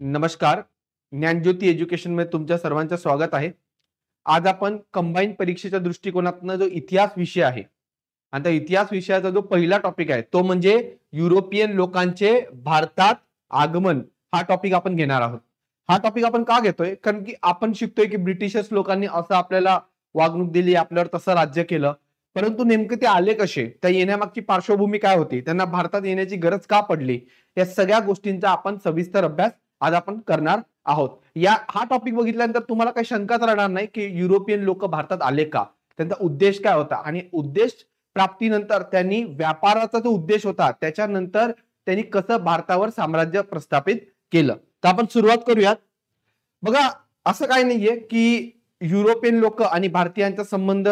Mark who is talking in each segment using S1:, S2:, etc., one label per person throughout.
S1: नमस्कार. ज्ञानज्योती एज्युकेशन मध्ये तुमच्या सर्वांचं स्वागत आहे. आज आपण कंबाईन परीक्षेच्या दृष्टिकोनातून जो इतिहास विषय आहे आणि त्या इतिहास विषयाचा जो पहिला टॉपिक आहे तो म्हणजे युरोपियन लोकांचे भारतात आगमन हा टॉपिक आपण घेणार आहोत. हा टॉपिक आपण का घेतोय? कारण की आपण शिकतोय की ब्रिटिशर्स लोकांनी असं आपल्याला वागणूक दिली, आपल्यावर तसं राज्य केलं. परंतु नेमके ते आले कसे, त्या येण्यामागची पार्श्वभूमी काय होती, त्यांना भारतात येण्याची गरज का पडली, या सगळ्या गोष्टींचा आपण सविस्तर अभ्यास आज आपण करणार आहोत. हा टॉपिक बघितल्यानंतर तुम्हाला काही शंकाच राहणार नाही की युरोपियन लोक भारतात आले का, त्यांचा उद्देश काय होता आणि उद्देश प्राप्तीनंतर त्यांनी व्यापाराचा जो उद्देश होता त्याच्यानंतर त्यांनी कसं भारतावर साम्राज्य प्रस्थापित केलं. तर आपण सुरुवात करूयात. बघा, असं काही नाहीये की युरोपियन लोक आणि भारतीयांचा संबंध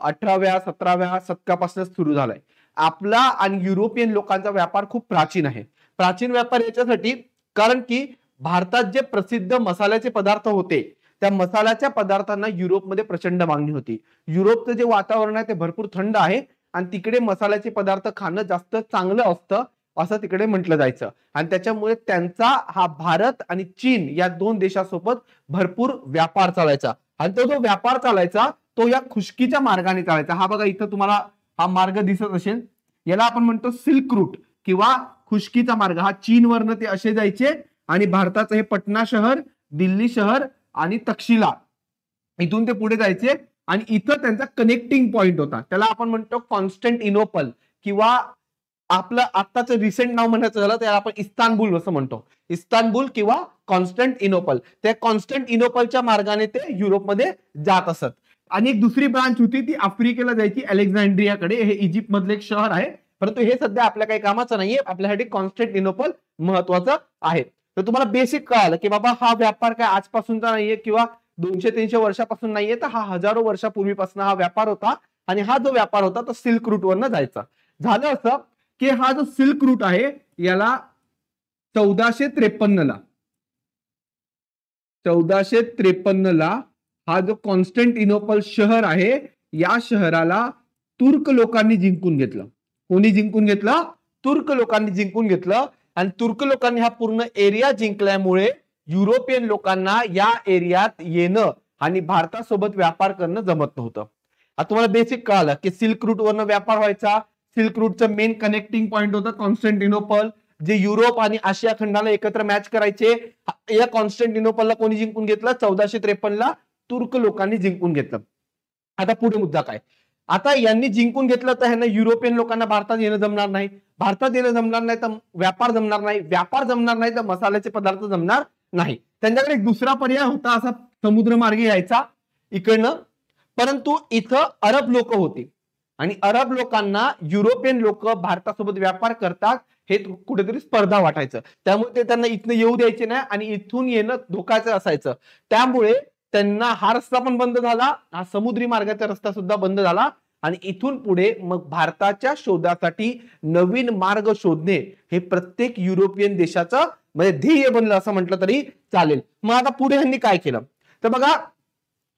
S1: 18व्या-17व्या शतकापासून सुरू झालाय. आपला आणि युरोपियन लोकांचा व्यापार खूप प्राचीन आहे. प्राचीन व्यापार याच्यासाठी कारण की भारतात जे प्रसिद्ध मसाल्याचे पदार्थ होते त्या मसाल्याच्या पदार्थांना युरोपमध्ये प्रचंड मागणी होती. युरोपचं जे वातावरण आहे ते भरपूर थंड आहे आणि तिकडे मसाल्याचे पदार्थ खाणं जास्त चांगलं असतं असं तिकडे म्हटलं जायचं आणि त्याच्यामुळे त्यांचा हा भारत आणि चीन या दोन देशासोबत भरपूर व्यापार चालायचा आणि तो जो व्यापार चालायचा तो या खुशकीच्या मार्गाने चालायचा. हा बघा, इथं तुम्हाला हा मार्ग दिसत असेल, याला आपण म्हणतो सिल्क रूट किंवा खुशकीचा मार्ग. हा चीन वरनं ते असे जायचे आणि भारताचं हे पटना शहर, दिल्ली शहर आणि तक्षशिला इथून ते पुढे जायचे आणि इथं त्यांचा कनेक्टिंग पॉइंट होता. त्याला आपण म्हणतो कॉन्स्टँटिनोपल किंवा आपलं आत्ताचं रिसेंट नाव म्हणायचं झालं त्याला आपण इस्तानबुल असं म्हणतो. इस्तानबुल किंवा कॉन्स्टँटिनोपल. त्या कॉन्स्टँटिनोपलच्या मार्गाने ते युरोपमध्ये जात असत. आणि एक दुसरी ब्रांच होती ती आफ्रिकेला जायची, अलेक्झांड्रियाकडे. हे इजिप्त मधलं एक शहर आहे, परंतु हे सध्या आपल्या काही कामाचं नाहीये. आपल्यासाठी कॉन्स्टँटिनोपल महत्वाचं आहे. तर तुम्हाला बेसिक कळालं की बाबा हा व्यापार काय आजपासूनचा नाहीये किंवा 200-300 वर्षापासून नाहीये, तर हा हजारो वर्षापूर्वीपासून हा व्यापार होता आणि हा जो व्यापार होता तो सिल्क रूट वरनं जायचा. झालं असं की हा जो सिल्क रूट आहे याला 1453 ला हा जो कॉन्स्टँटिनोपल शहर आहे या शहराला तुर्क लोकांनी जिंकून घेतलं. कोणी जिंकून घेतलं? तुर्क लोकांनी जिंकून घेतलं. आणि तुर्क लोकांनी हा पूर्ण एरिया जिंकल्यामुळे युरोपियन लोकांना या एरियात येणं आणि भारतासोबत व्यापार करणं जमत नव्हतं. आता तुम्हाला बेसिक कळालं की सिल्क रूट वरनं व्यापार व्हायचा. सिल्क रूटचं मेन कनेक्टिंग पॉइंट होतं कॉन्स्टँटिनोपल, जे युरोप आणि आशिया खंडाला एकत्र मॅच करायचे. या कॉन्स्टँटिनोपलला कोणी जिंकून घेतलं? 1453 ला तुर्क लोकांनी जिंकून घेतलं. आता पुढे मुद्दा काय? आता यांनी जिंकून घेतलं तर ह्यांना युरोपियन लोकांना भारतात येणं जमणार नाही. भारतात येणं जमणार नाही तर व्यापार जमणार नाही. व्यापार जमणार नाही तर मसाल्याचे पदार्थ जमणार नाही. त्यांच्याकडे एक दुसरा पर्याय होता, असा समुद्रमार्गे यायचा इकडनं. परंतु इथं अरब लोक होती आणि अरब लोकांना युरोपियन लोक भारतासोबत व्यापार करतात हे कुठेतरी स्पर्धा वाटायचं. त्यामुळे ते त्यांना इथनं येऊ द्यायचे नाही आणि इथून येणं धोकाचं असायचं. त्यामुळे त्यांना हा रस्ता पण बंद झाला, हा समुद्री मार्गाचा रस्ता सुद्धा बंद झाला आणि इथून पुढे मग भारताच्या शोधासाठी नवीन मार्ग शोधणे हे प्रत्येक युरोपियन देशाचं म्हणजे ध्येय बनलं असं म्हटलं तरी चालेल. मग आता पुढे ह्यांनी काय केलं तर बघा,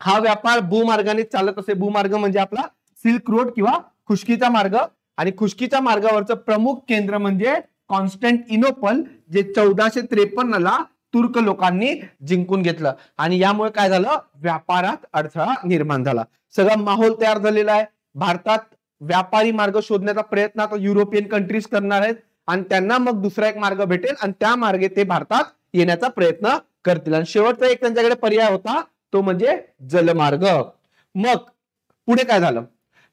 S1: हा व्यापार भूमार्गाने चालत असे. भूमार्ग म्हणजे आपला सिल्क रोड किंवा खुशकीचा मार्ग आणि खुशकीच्या मार्गावरचं प्रमुख केंद्र म्हणजे कॉन्स्टँटिनोपल, जे 1453 ला तुर्क लोकांनी जिंकून घेतलं. आणि यामुळे काय झालं? व्यापारात अडथळा निर्माण झाला. सगळा माहोल तयार झालेला आहे. भारतात व्यापारी मार्ग शोधण्याचा प्रयत्न आता युरोपियन कंट्रीज करणार आहेत आणि त्यांना मग दुसरा एक मार्ग भेटेल आणि त्या मार्गे ते भारतात येण्याचा प्रयत्न करतील. आणि शेवटचा एक त्यांच्याकडे पर्याय होता तो म्हणजे जलमार्ग. मग पुढे काय झालं?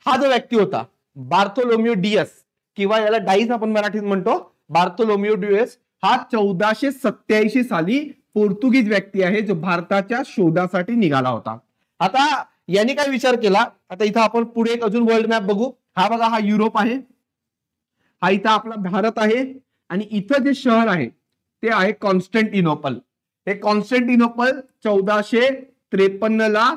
S1: हा जो व्यक्ती होता बार्थोलोमियो डियस किंवा याला डाईस आपण मराठीत म्हणतो, बार्थोलोमियो डियस हा 1487 साली पोर्तुगीज व्यक्ती आहे जो भारताच्या शोधासाठी निघाला होता. आता यांनी काय विचार केला? आता इथं आपण पुढे एक अजून वर्ल्ड मॅप बघू. हा बघा, हा युरोप आहे, हा इथं आपला भारत आहे आणि इथं जे शहर आहे ते आहे कॉन्स्टँटिनोपल. हे कॉन्स्टँटिनोपल 1453 ला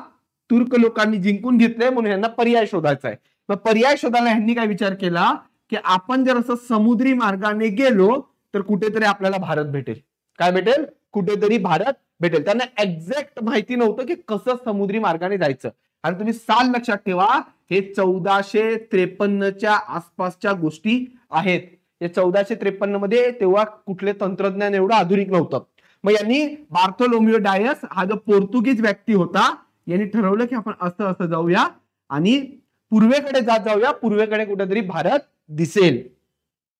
S1: तुर्क लोकांनी जिंकून घेतले म्हणून यांना पर्याय शोधायचा आहे. मग पर्याय शोधायला यांनी काय विचार केला की आपण जर असं समुद्री मार्गाने गेलो तर कुठेतरी आपल्याला भारत भेटेल. काय भेटेल? कुठेतरी भारत भेटेल. त्यांना एक्झॅक्ट माहिती नव्हतं की कसं समुद्री मार्गाने जायचं. आणि तुम्ही साल लक्षात ठेवा, हे 1453च्या आसपासच्या गोष्टी आहेत. हे 1453 मध्ये तेव्हा कुठले तंत्रज्ञान एवढं आधुनिक नव्हतं. मग यांनी बार्थोलोमियो डायस हा जो पोर्तुगीज व्यक्ती होता यांनी ठरवलं की आपण असं असं जाऊया आणि पूर्वेकडे जाऊया, पूर्वेकडे कुठेतरी भारत दिसेल.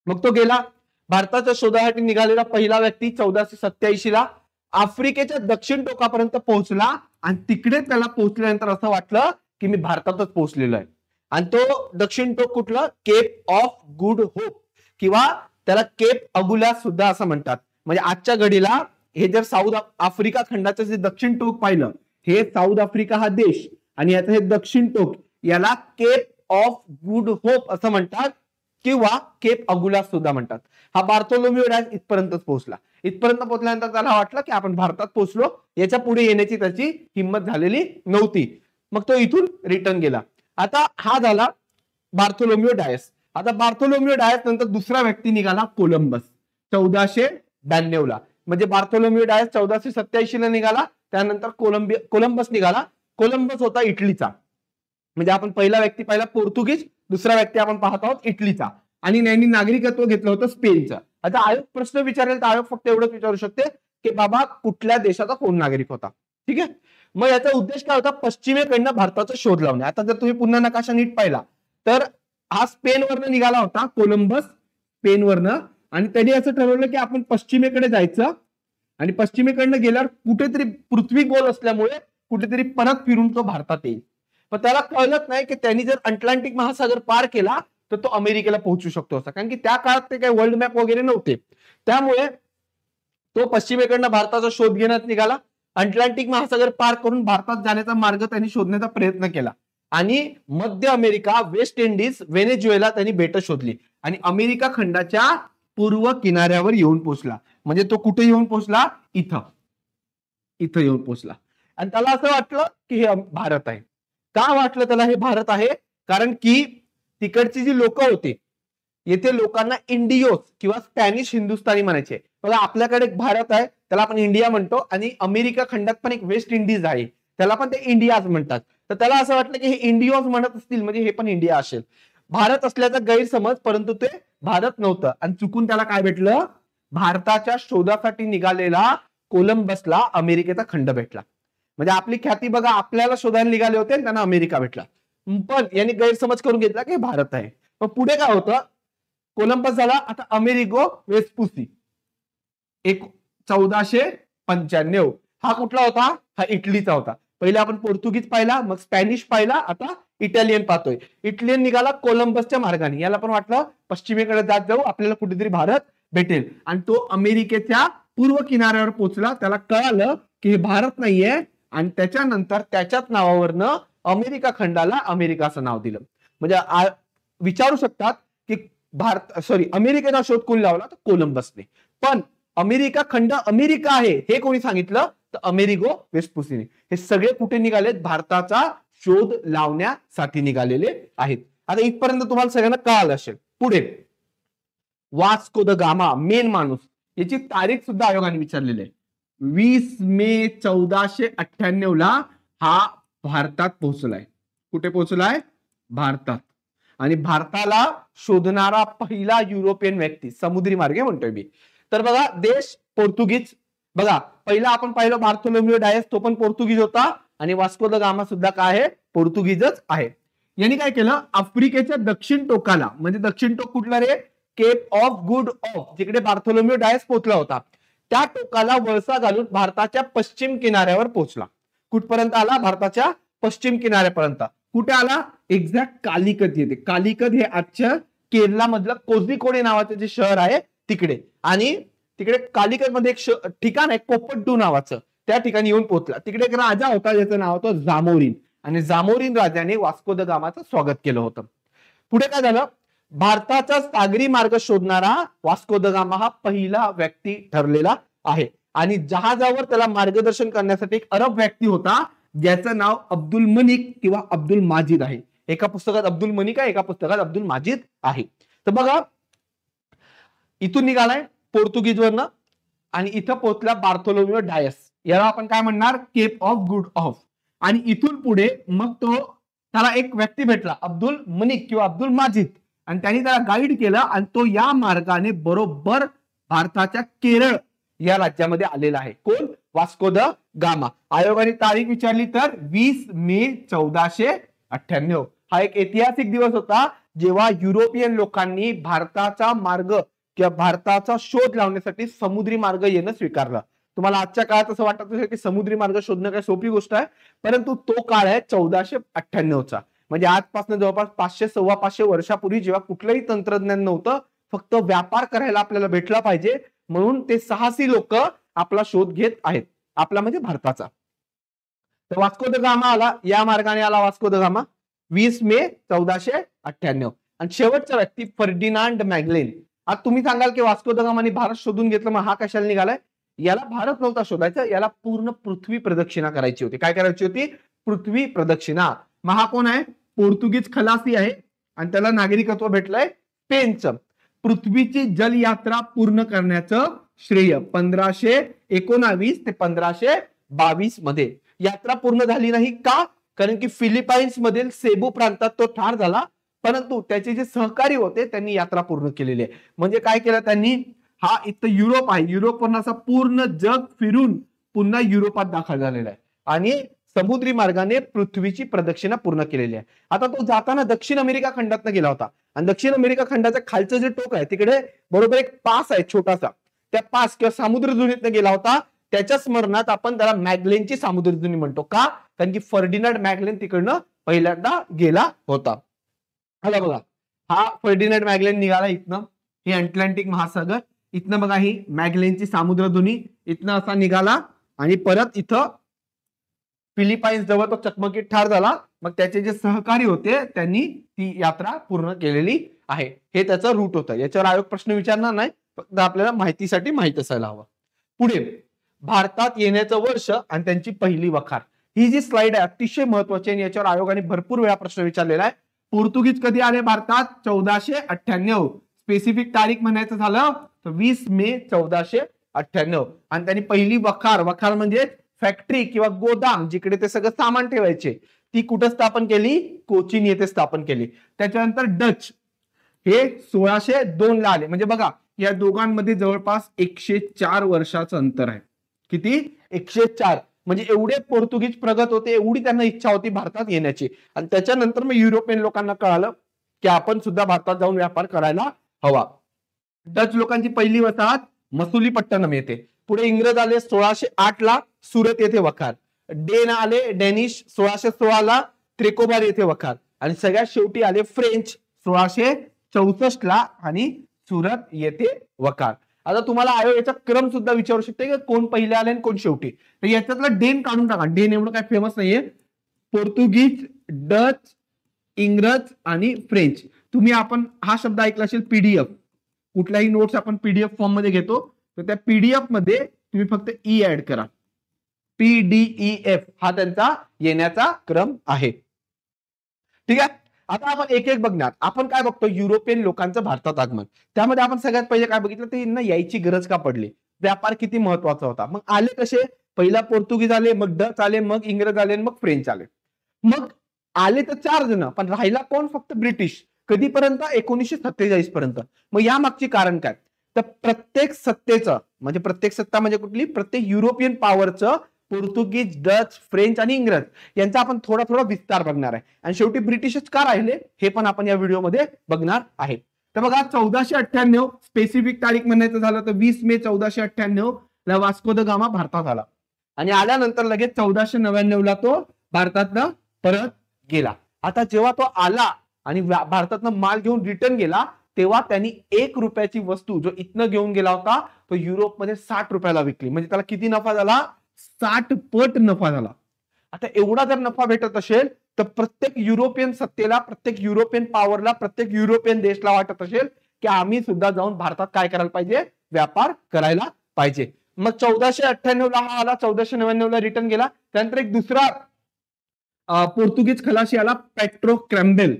S1: मग तो गेला. भारताच्या शोधासाठी निघालेला पहिला व्यक्ती 1487 ला आफ्रिकेच्या दक्षिण टोकापर्यंत पोहोचला आणि तिकडे त्याला पोहोचल्यानंतर असं वाटलं की मी भारतातच पोहोचलेलो आहे. आणि तो दक्षिण टोक कुठलं? केप ऑफ गुड होप किंवा त्याला केप अगुला सुद्धा असं म्हणतात. म्हणजे आजच्या घडीला हे जर साऊथ आफ्रिका खंडाचं जे दक्षिण टोक पाहिलं, हे साऊथ आफ्रिका हा देश आणि याचं हे दक्षिण टोक, याला केप ऑफ गुड होप असं म्हणतात किंवा केप अगुला सुद्धा म्हणतात. हा बार्थोलोमियो डायस इथपर्यंतच पोहोचला. इथपर्यंत पोहोचल्यानंतर त्याला वाटलं की आपण भारतात पोहोचलो, याच्या पुढे येण्याची त्याची हिंमत झालेली नव्हती. मग तो इथून रिटर्न गेला. आता हा झाला बार्थोलोमियो डायस. आता बार्थोलोमियो डायस नंतर दुसरा व्यक्ती निघाला कोलंबस 1492 ला. म्हणजे बार्थोलोमियो डायस 1487 ला निघाला, त्यानंतर कोलंबस निघाला. कोलंबस होता इटलीचा. म्हणजे आपण पहिला व्यक्ती पाहिला पोर्तुगीज, दुसरा व्यक्ती आपण पाहत आहोत इटलीचा. आणि यांनी नागरिकत्व घेतलं होतं स्पेनचं. आता आयोग प्रश्न विचारेल तर आयोग फक्त एवढंच विचारू शकते की बाबा कुठल्या देशाचा कोण नागरिक होता. ठीक आहे. मग याचा उद्देश काय होता? पश्चिमेकडनं भारताचा शोध लावणे. आता जर तुम्ही पुन्हा नकाशा नीट पाहिला तर हा स्पेनवरनं निघाला होता, कोलंबस स्पेनवरनं. आणि त्यांनी असं ठरवलं की आपण पश्चिमेकडे जायचं आणि पश्चिमेकडनं गेल्यावर कुठेतरी पृथ्वी गोल असल्यामुळे कुठेतरी परत फिरून तो भारतात येईल. पण त्याला कळलंच नाही की त्यांनी जर अटलांटिक महासागर पार केला तर तो अमेरिकेला पोहोचू शकतो असं, कारण की त्या काळात ते काही वर्ल्ड मॅप वगैरे नव्हते. त्यामुळे तो पश्चिमेकडनं भारताचा शोध घेण्यात निघाला. अटलांटिक महासागर पार करून भारतात जाण्याचा मार्ग त्यांनी शोधण्याचा प्रयत्न केला आणि मध्य अमेरिका, वेस्ट इंडिज, व्हेनेझुएला त्यांनी बेटं शोधली आणि अमेरिका खंडाच्या पूर्व किनाऱ्यावर येऊन पोहोचला. म्हणजे तो कुठे येऊन पोहोचला? इथं येऊन पोहोचला. आणि त्याला असं वाटलं की हे भारत आहे. का वाटलं त्याला हे भारत आहे? कारण की तिकडची जी लोक होती, येथे लोकांना इंडियोस किंवा स्पॅनिश हिंदुस्थानी म्हणायचे. बघा आपल्याकडे एक भारत आहे त्याला आपण इंडिया म्हणतो आणि अमेरिका खंडात पण एक वेस्ट इंडिज आहे त्याला पण ते इंडियाज म्हणतात. तर त्याला असं वाटलं की हे इंडियोज म्हणत असतील म्हणजे हे पण इंडिया असेल. भारत असल्याचा गैरसमज, परंतु ते भारत नव्हतं आणि चुकून त्याला काय भेटलं? भारताच्या शोधासाठी निघालेला कोलंबसला अमेरिकेचा खंड भेटला. म्हणजे आपली ख्याती बघा, आपल्याला शोधायला निघाले होते आणि त्यांना अमेरिका भेटला. पण यांनी गैरसमज करून घेतला की भारत आहे. मग पुढे काय होतं? कोलंबस झाला आता अमेरिगो वेस्पुसी 1495. हा कुठला होता? हा इटलीचा होता. पहिले आपण पोर्तुगीज पाहिला, मग स्पॅनिश पाहिला, आता इटालियन पाहतोय. इटालियन निघाला कोलंबसच्या मार्गाने. याला पण वाटलं पश्चिमेकडे जात जाऊ, आपल्याला कुठेतरी भारत भेटेल. आणि तो अमेरिकेच्या पूर्व किनाऱ्यावर पोहोचला. त्याला कळालं की हे भारत नाहीये आणि त्याच्यानंतर त्याच्याच नावावरनं अमेरिका खंडाला अमेरिका असं नाव दिलं. म्हणजे विचारू शकतात की अमेरिकेचा शोध कोणी लावला? तर कोलंबसने. पण अमेरिका खंड अमेरिका आहे हे कोणी सांगितलं? तर अमेरिगो वेस्पुसीने. हे सगळे कुठे निघालेत? भारताचा शोध लावण्यासाठी निघालेले आहेत. आता इथपर्यंत तुम्हाला सगळ्यांना कळालं असेल. पुढे वास्को द गामा, मेन माणूस, याची तारीख सुद्धा आयोगाने विचारलेली आहे. 20 मे 1498 ला हा भारतात पोहोचलाय. कुठे पोहोचलाय? भारतात. आणि भारताला शोधणारा पहिला युरोपियन व्यक्ती, समुद्री मार्गे म्हणतोय मी. तर बघा देश पोर्तुगीज. बघा पहिला आपण पाहिलं बार्थोलोमियो डायस, तो पण पोर्तुगीज होता आणि वास्को द गामा सुद्धा काय आहे? पोर्तुगीजच आहे. यांनी काय केलं? आफ्रिकेच्या दक्षिण टोकाला, म्हणजे दक्षिण टोक कुठला रे? केप ऑफ गुड ऑफ, जिकडे बार्थोलोमियो डायस पोहोचला होता, त्या टोकाला वळसा घालून भारताच्या पश्चिम किनाऱ्यावर पोहोचला. कुठपर्यंत आला? भारताच्या पश्चिम किनाऱ्यापर्यंत. कुठे आला? एक्झॅक्ट कालिकत येते. कालिकत हे आजच्या केरला मधलं कोझिकोडे नावाचं जे शहर आहे तिकडे. आणि तिकडे कालिकत मध्ये एक ठिकाण आहे कोपट्टू नावाचं, त्या ठिकाणी येऊन पोहोचला. तिकडे एक राजा होता ज्याचं नाव होतं जामोरिन आणि जामोरिन राजाने वास्को द गामाचं स्वागत केलं होतं. पुढे काय झालं? भारताचा सागरी मार्ग शोधणारा वास्को द गामा हा पहिला व्यक्ती ठरलेला आहे. आणि जहाजावर त्याला मार्गदर्शन करण्यासाठी एक अरब व्यक्ती होता ज्याचं नाव अब्दुल मनिक किंवा अब्दुल माजिद आहे. एका पुस्तकात अब्दुल मनिक आहे, एका पुस्तकात अब्दुल माजिद आहे. तर बघा इथून निघालाय पोर्तुगीज वरनं आणि इथं पोहोचला बार्थोलोमियो डायस. याला आपण काय म्हणणार? Cape of good of. आणि इथून पुढे मग त्याला एक व्यक्ती भेटला अब्दुल मनिक किंवा अब्दुल माजिद आणि त्यांनी त्याला गाईड केलं आणि तो या मार्गाने बरोबर भारताच्या केरळ या राज्यामध्ये आलेला आहे. कोण? Vasco the gamma. आयोगाने तारीख विचारली तर 20 मे 1498. हा एक ऐतिहासिक दिवस होता जेव्हा युरोपियन लोकांनी भारताचा मार्ग किंवा भारताचा शोध लावण्यासाठी समुद्री मार्ग येणं स्वीकारलं. तुम्हाला आजच्या काळात असं वाटत असेल की समुद्री मार्ग शोधणं काही सोपी गोष्ट आहे, परंतु तो काळ आहे 1498चा. म्हणजे आजपासून जवळपास 500-525 वर्षापूर्वी, जेव्हा कुठलंही तंत्रज्ञान नव्हतं, फक्त व्यापार करायला आपल्याला भेटला पाहिजे म्हणून ते साहसी लोक आपला शोध घेत आहेत, आपला म्हणजे भारताचा. तर वास्को द गामा आला, या मार्गाने आला वास्को द गामा 20 मे 1498. आणि शेवटचा व्यक्ती फर्डिनांड मॅगलेन. आज तुम्ही सांगाल की वास्को द गामाने भारत शोधून घेतलं, मग हा कशाला निघालाय? याला भारत नव्हता शोधायचा, याला पूर्ण पृथ्वी प्रदक्षिणा करायची होती. काय करायची होती? पृथ्वी प्रदक्षिणा. मग हा कोण आहे? पोर्तुगीज खलासी आहे आणि त्याला नागरिकत्व भेटलंय स्पेनचं. पृथ्वीची जलयात्रा पूर्ण करण्याचं श्रेय 1519 ते 1522 मध्ये. यात्रा पूर्ण झाली नाही का? कारण की फिलिपाईन्स मधील सेबू प्रांतात तो ठार झाला, परंतु त्याचे जे सहकारी होते त्यांनी यात्रा पूर्ण केलेली आहे. म्हणजे काय केलं त्यांनी? हा इथं युरोप आहे, युरोपवरून असा पूर्ण जग फिरून पुन्हा युरोपात दाखल झालेला आहे आणि समुद्री मार्गाने पृथ्वीची प्रदक्षिणा पूर्ण केलेली आहे. आता तो जाताना दक्षिण अमेरिका खंडातनं गेला होता आणि दक्षिण अमेरिका खंडाच्या खालचं जे टोक आहे तिकडे बरोबर एक पास आहे छोटासा, त्या पास किंवा सामुद्रधुनीतनं गेला होता. त्याच्या स्मरणात आपण त्याला मॅगलेनची सामुद्रधुनी म्हणतो. का? कारण की फर्डिनांड मॅगलेन तिकडनं पहिल्यांदा गेला होता. आला बघा, हा फर्डिनांड मॅगलेन निघाला इथनं, हे अटलांटिक महासागर, इथनं बघा ही मॅगलेनची सामुद्रधुनी, इथनं असा निघाला आणि परत इथं फिलिपाईन्स जवळ तो चकमकीत ठार झाला. मग त्याचे जे सहकारी होते त्यांनी ती यात्रा पूर्ण केलेली आहे. हे त्याचं रूट होतं. याच्यावर आयोग प्रश्न विचारणार नाही, फक्त आपल्याला माहितीसाठी माहित असायला हवं. पुढे भारतात येण्याचं वर्ष आणि त्यांची पहिली वखार. ही जी स्लाइड आहे अतिशय महत्वाची आणि याच्यावर आयोगाने भरपूर वेळा प्रश्न विचारलेला आहे. पोर्तुगीज कधी आले भारतात? 1498. स्पेसिफिक तारीख म्हणायचं झालं तर 20 मे 1498. आणि त्यांनी पहिली वखार, वखार म्हणजे फॅक्टरी किंवा गोदाम जिकडे ते सगळं सामान ठेवायचे, ती कुठं स्थापन केली? कोचीन येथे स्थापन केली. त्याच्यानंतर डच हे 1602 ला आले. म्हणजे बघा या दोघांमध्ये जवळपास 104 वर्षाचं अंतर आहे. किती? 104. म्हणजे एवढे पोर्तुगीज प्रगत होते, एवढी त्यांना इच्छा होती भारतात येण्याची. आणि त्याच्यानंतर मग युरोपियन लोकांना कळालं की आपण सुद्धा भारतात जाऊन व्यापार करायला हवा. डच लोकांची पहिली वसाहत मसुलीपट्टणम येथे. पुढे इंग्रज आले 1608 ला सुरत येथे वखार. डेन आले, डेनिश 1616 ला त्रिकोबार येथे वखार. आणि सगळ्यात शेवटी आले फ्रेंच 1664 ला आणि सुरत येथे वखार. आता तुम्हाला आयोग याचा क्रम सुद्धा विचारू शकते की कोण पहिले आले आणि कोण शेवटी. तर याच्यातला डेन काढून टाका. डेन एवढं काय फेमस नाहीये. पोर्तुगीज, डच, इंग्रज आणि फ्रेंच. तुम्ही आपण हा शब्द ऐकला असेल पीडीएफ. कुठल्याही नोट्स आपण पीडीएफ फॉर्म मध्ये घेतो, तर त्या पीडीएफ मध्ये तुम्ही फक्त ई ऍड करा. पीडीईएफ हा त्यांचा येण्याचा क्रम आहे. ठीक आहे. आता आपण एक एक बघणार. आपण काय बघतो? युरोपियन लोकांचं भारतात आगमन. त्यामध्ये आपण सगळ्यात पहिले काय बघितलं? ते यांना यायची गरज का पडली? व्यापार किती महत्वाचा होता. मग आले कसे? पहिला पोर्तुगीज आले, मग डच आले, मग इंग्रज आले, मग फ्रेंच आले. मग आले तर 4 जण, पण राहिला कोण? फक्त ब्रिटिश. कधीपर्यंत? 1947 पर्यंत. मग या मागची कारण काय? तर प्रत्येक सत्तेचं, म्हणजे प्रत्येक सत्ता म्हणजे कुठली? प्रत्येक युरोपियन पॉवरचं, पोर्तुगीज, डच, फ्रेंच आणि इंग्रज यांचा आपण थोडा थोडा विस्तार बघणार आहे. आणि शेवटी ब्रिटिशच का राहिले हे पण आपण या व्हिडिओमध्ये बघणार आहे. तर बघा 1498 स्पेसिफिक तारीख म्हणायचं झालं तर 20 मे 1498 ला वास्को द गामा भारतात आला. आणि आल्यानंतर लगेच 1499 ला तो भारतातनं परत गेला. आता जेव्हा तो आला आणि भारतातनं माल घेऊन रिटर्न गेला, तेव्हा त्यांनी 1 रुपयाची वस्तू जो इथनं घेऊन गेला होता तो युरोपमध्ये 60 रुपयाला विकली. म्हणजे त्याला किती नफा झाला? 60 पट नफा झाला. आता एवढा जर नफा भेटत असेल तर प्रत्येक युरोपियन सत्तेला, प्रत्येक युरोपियन पॉवरला, प्रत्येक युरोपियन देशला वाटत असेल की आम्ही सुद्धा जाऊन भारतात काय करायला पाहिजे? व्यापार करायला पाहिजे. मग 1498 ला हा आला, 1499 ला रिटर्न गेला. त्यानंतर एक दुसरा पोर्तुगीज खलाशी आला, पेट्रो क्रॅम्बेल.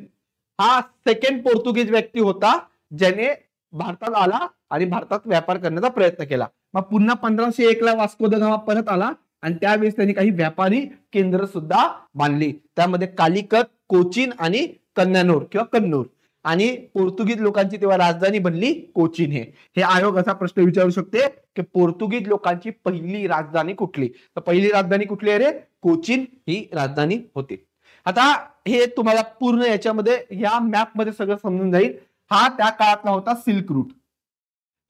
S1: हा सेकंड पोर्तुगीज व्यक्ती होता ज्याने भारतात आला आणि भारतात व्यापार करण्याचा प्रयत्न केला. मग पुन्हा 1501 ला वास्को द गामा परत आला आणि त्यावेळेस त्यांनी काही व्यापारी केंद्र सुद्धा बांधली. त्यामध्ये कालिकत, कोचीन आणि कन्नूर किंवा कन्नूर. आणि पोर्तुगीज लोकांची तेव्हा राजधानी बनली कोचीन. हे आयोग असा प्रश्न विचारू शकते की पोर्तुगीज लोकांची पहिली राजधानी कुठली. तर पहिली राजधानी कुठली आहे रे, कोचीन ही राजधानी होती. आता हे तुम्हाला पूर्ण याच्यामध्ये या मॅप मध्ये सगळं समजून जाईल. हा त्या काळातला होता सिल्क रूट.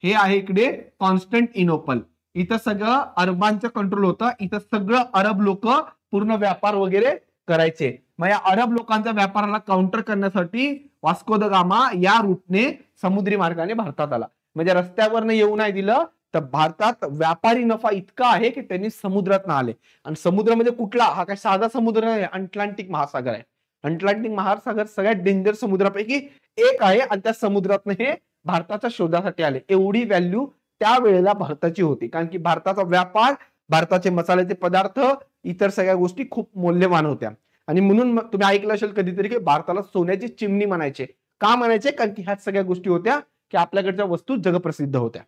S1: हे आहे इकडे कॉन्स्टंटिनोपल. इथं सगळं अरबांचं कंट्रोल होतं. इथं सगळं अरब लोक पूर्ण व्यापार वगैरे करायचे. मग या अरब लोकांच्या व्यापाराला काउंटर करण्यासाठी वास्को द गामा या रूटने समुद्री मार्गाने भारतात आला. म्हणजे रस्त्यावरनं येऊ नाही दिलं. तर भारतात व्यापारी नफा इतका आहे की त्यांनी समुद्रात आले. आणि समुद्र म्हणजे कुठला, हा काय साधा समुद्र नाही, अटलांटिक महासागर आहे. अटलांटिक महासागर सगळ्यात डेंजर समुद्रापैकी एक आहे. आणि त्या समुद्रातनं हे भारताच्या शोधासाठी आले. एवढी व्हॅल्यू त्यावेळेला भारताची होती, कारण की भारताचा व्यापार, भारताचे मसाल्याचे पदार्थ, इतर सगळ्या गोष्टी खूप मौल्यवान होत्या. आणि म्हणून तुम्ही ऐकलं असेल कधीतरी की भारताला सोन्याची चिमणी म्हणायचे. का म्हणायचे, कारण की ह्या सगळ्या गोष्टी होत्या की आपल्याकडच्या वस्तू जगप्रसिद्ध होत्या.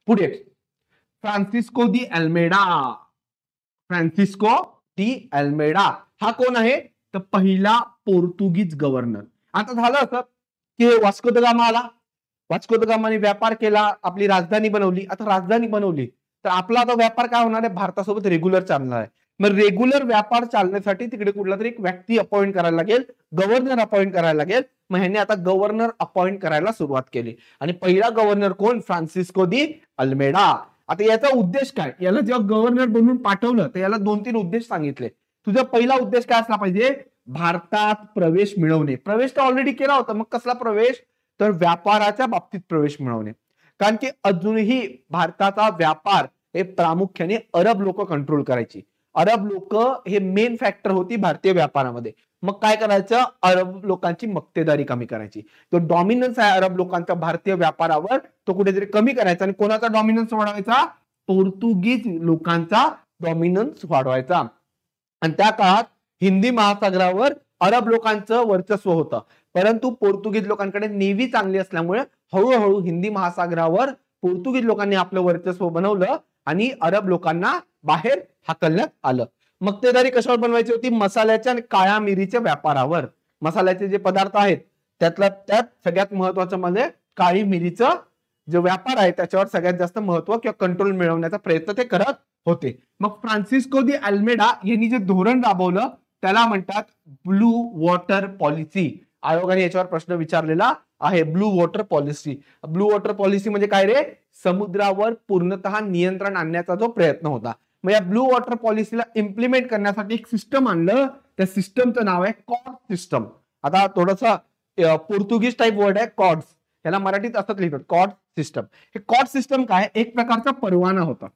S1: पुढे Francisco de Almeida. Francisco de Almeida हा कोण आहे, तर पहिला पोर्तुगीज गव्हर्नर. आता झालं असं की वास्को द गामा आला, वास्को द गामाने व्यापार केला, आपली राजधानी बनवली. आता राजधानी बनवली तर आपला आता व्यापार काय होणार आहे, भारतासोबत रेग्युलर चालणार आहे. मग रेग्युलर व्यापार चालण्यासाठी तिकडे कुठला तरी एक व्यक्ती अपॉइंट करायला लागेल, गव्हर्नर अपॉइंट करायला लागेल. मग ह्यांनी आता गव्हर्नर अपॉइंट करायला सुरुवात केली. आणि पहिला गव्हर्नर कोण, फ्रान्सिस्को दी अल्मेडा. आता याचा उद्देश काय, याला जेव्हा गव्हर्नर बनवून पाठवलं तर याला 2-3 उद्देश सांगितले. तुझा पहिला उद्देश काय असला पाहिजे, भारतात प्रवेश मिळवणे. प्रवेश तर ऑलरेडी केला होता, मग कसला प्रवेश, तर व्यापाराच्या बाबतीत प्रवेश मिळवणे. कारण की अजूनही भारताचा व्यापार हे प्रामुख्याने अरब लोक कंट्रोल करायची. अरब लोक हे मेन फॅक्टर होती भारतीय व्यापारामध्ये. मग काय करायचं, अरब लोकांची मक्तेदारी कमी करायची. तो डॉमिनन्स आहे अरब लोकांचा भारतीय व्यापारावर, तो कुठेतरी कमी करायचा. आणि कोणाचा डॉमिनन्स वाढवायचा, पोर्तुगीज लोकांचा डॉमिनन्स वाढवायचा. आणि त्या काळात हिंदी महासागरावर अरब लोकांचं वर्चस्व होतं, परंतु पोर्तुगीज लोकांकडे नेव्ही चांगली असल्यामुळे हळूहळू हिंदी महासागरावर पोर्तुगीज लोकांनी आपलं वर्चस्व बनवलं आणि अरब लोकांना बाहेर हाकलण्यात आलं. मक्तेदारी कशावर बनवायची होती, मसाल्याच्या आणि काळ्या मिरीच्या व्यापारावर. मसाल्याचे जे पदार्थ आहेत त्यात सगळ्यात महत्वाचं म्हणजे काळी मिरीचं जो व्यापार आहे त्याच्यावर सगळ्यात जास्त महत्व किंवा कंट्रोल मिळवण्याचा प्रयत्न ते करत होते. मग फ्रान्सिस्को दी अल्मेडा यांनी जे धोरण राबवलं त्याला म्हणतात ब्लू वॉटर पॉलिसी. आयोगाने याच्यावर प्रश्न विचारलेला आहे, blue water policy. Blue water policy म्हणजे काय रे, समुद्रावर पूर्णतः नियंत्रण आणण्याचा जो प्रयत्न होता. मग या ब्लू वॉटर पॉलिसीला इम्प्लिमेंट करण्यासाठी एक सिस्टम आणलं. त्या सिस्टमचं नाव आहे कॉर्ड सिस्टम. आता थोडंसं पोर्तुगीज टाईप वर्ड आहे कॉर्ड्स, याला मराठीत असंच लिहितात कॉर्ड सिस्टम. हे कॉर्ड सिस्टम काय, एक प्रकारचा परवाना होता.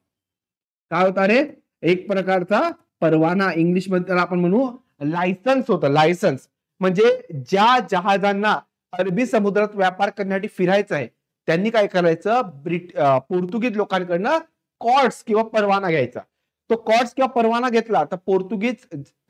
S1: काय होता रे, एक प्रकारचा परवाना. इंग्लिश मध्ये त्याला आपण म्हणू लायसन्स होतं. लायसन्स म्हणजे ज्या जहाजांना अरबी समुद्रात व्यापार करण्यासाठी फिरायचं आहे त्यांनी काय करायचं, पोर्तुगीज लोकांकडनं कॉर्ड्स किंवा परवाना घ्यायचा. तो कॉर्ड्स किंवा परवाना घेतला तर पोर्तुगीज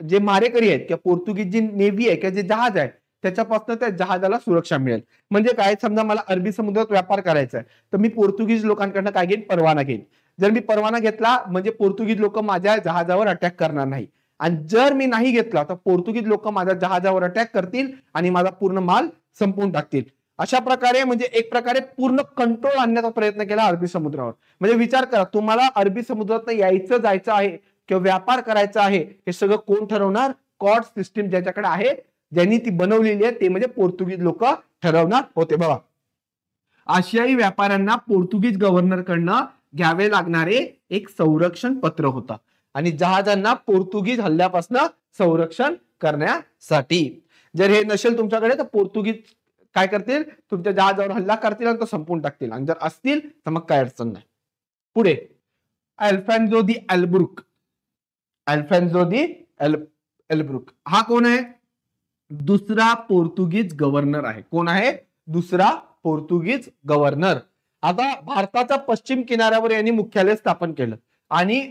S1: जे मारेकरी आहेत किंवा पोर्तुगीज जी नेव्ही आहे किंवा जे जहाज आहे त्याच्यापासून त्या जहाजाला सुरक्षा मिळेल. म्हणजे काय, समजा मला अरबी समुद्रात व्यापार करायचा आहे तर मी पोर्तुगीज लोकांकडनं काय घेईन, परवाना घेईन. जर मी परवाना घेतला म्हणजे पोर्तुगीज लोक माझ्या जहाजावर अटॅक करणार नाही. आणि जर मी नाही घेतला तर पोर्तुगीज लोक माझ्या जहाजावर अटॅक करतील आणि माझा पूर्ण माल संपवून टाकतील. अशा प्रकारे म्हणजे एक प्रकारे पूर्ण कंट्रोल आणण्याचा प्रयत्न केला अरबी समुद्रावर. म्हणजे विचार करा, तुम्हाला अरबी समुद्रात यायचं जायचं आहे किंवा व्यापार करायचा आहे हे सगळं कोण ठरवणार, कॉर्ड सिस्टीम ज्याच्याकडे आहे, ज्यांनी ती बनवलेली आहे ते म्हणजे पोर्तुगीज लोक ठरवणार होते. बघा, आशियाई व्यापाऱ्यांना पोर्तुगीज गव्हर्नर कडनं घ्यावे लागणारे एक संरक्षण पत्र होतं आणि जहाजांना पोर्तुगीज हल्ल्यापासून संरक्षण करण्यासाठी. जर हे नसेल तुमच्याकडे तर पोर्तुगीज काय करतील, तुमच्या जहाजावर हल्ला करतील आणि तो संपून टाकतील. आणि जर असतील तर मग काय अडचण नाही. पुढे अल्फान्सो दी एल्ब्रुक. अल्फान्सो दी एल्ब्रुक हा कोण आहे, दुसरा पोर्तुगीज गव्हर्नर आहे. कोण आहे, दुसरा पोर्तुगीज गव्हर्नर. आता भारताच्या पश्चिम किनाऱ्यावर यांनी मुख्यालय स्थापन केलं आणि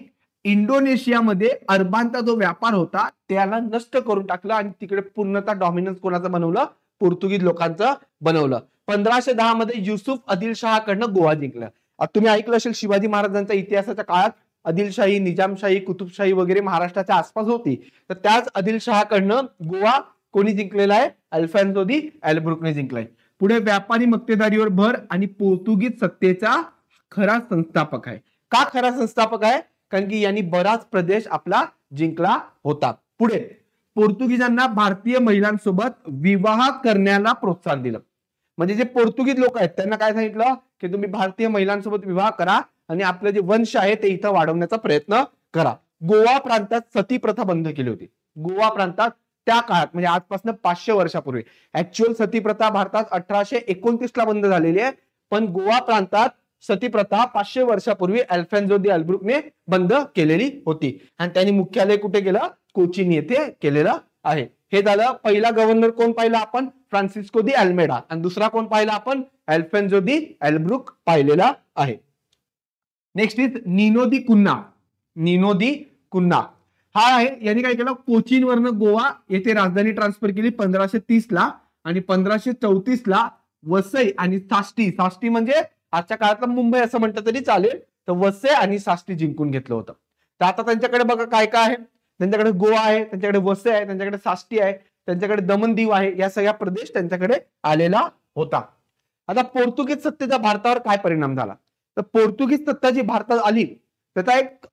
S1: इंडोनेशियामध्ये अरबांचा जो व्यापार होता त्याला नष्ट करून टाकलं आणि तिकडे पूर्णतः डॉमिनन्स कोणाचं बनवलं, पोर्तुगीज लोकांचं बनवलं. 1510 मध्ये युसुफ आदिलशहाकडनं गोवा जिंकलं. आता तुम्ही ऐकलं असेल शिवाजी महाराजांच्या इतिहासाच्या काळात आदिलशाही, निजामशाही, कुतुबशाही वगैरे महाराष्ट्राच्या आसपास होती. तर त्याच आदिलशहाकडनं गोवा कोणी जिंकलेला आहे, अल्फॉन्सो दी एल्ब्रुकने जिंकलाय. पुढे व्यापारी मक्तेदारीवर भर आणि पोर्तुगीज सत्तेचा खरा संस्थापक आहे. का खरा संस्थापक आहे? कारण की यांनी बराच प्रदेश आपला जिंकला होता. पुढे पोर्तुगीजांना भारतीय महिलांसोबत विवाह करण्याला प्रोत्साहन दिलं. म्हणजे जे पोर्तुगीज लोक आहेत त्यांना काय सांगितलं की तुम्ही भारतीय महिलांसोबत विवाह करा आणि आपलं जे वंश आहे ते इथं वाढवण्याचा प्रयत्न करा. गोवा प्रांतात सती प्रथा बंद केली होती. गोवा प्रांतात त्या काळात म्हणजे आजपासून 500 वर्षापूर्वी. ऍक्च्युअल सती प्रथा भारतात 1829 ला बंद झालेली आहे, पण गोवा प्रांतात सती प्रथा 500 वर्षापूर्वी अल्फॉन्सो दी एल्ब्रुकने बंद केलेली होती. आणि त्यांनी मुख्यालय कुठे केलं? कोचीन येथे केलेलं आहे. हे झालं. पहिला गव्हर्नर कोण पाहिला आपण? Francisco de Almeida. आणि दुसरा कोण पाहिला आपण? अल्फॉन्सो दी एल्ब्रुक पाहिलेला आहे. नेक्स्ट इज निनो दी कुन्ना. निनो दी कुन्ना हा आहे. यांनी काय केलं? कोचीन वरनं गोवा येथे राजधानी ट्रान्सफर केली 1530 ला आणि 1534 ला वसई आणि साष्टी, साष्टी म्हणजे आजच्या काळातलं मुंबई असं म्हटलं तरी चालेल, तर वसई आणि साष्टी जिंकून घेतलं होतं. तर आता त्यांच्याकडे बघा काय काय आहे. त्यांच्याकडे गोवा आहे, त्यांच्याकडे वसई आहे, त्यांच्याकडे साष्टी आहे, त्यांच्याकडे दमन दीव आहे. या सगळ्या प्रदेश त्यांच्याकडे आलेला होता. आता पोर्तुगीज सत्तेचा भारतावर काय परिणाम झाला? तर पोर्तुगीज सत्ता जी भारतात आली त्याचा एक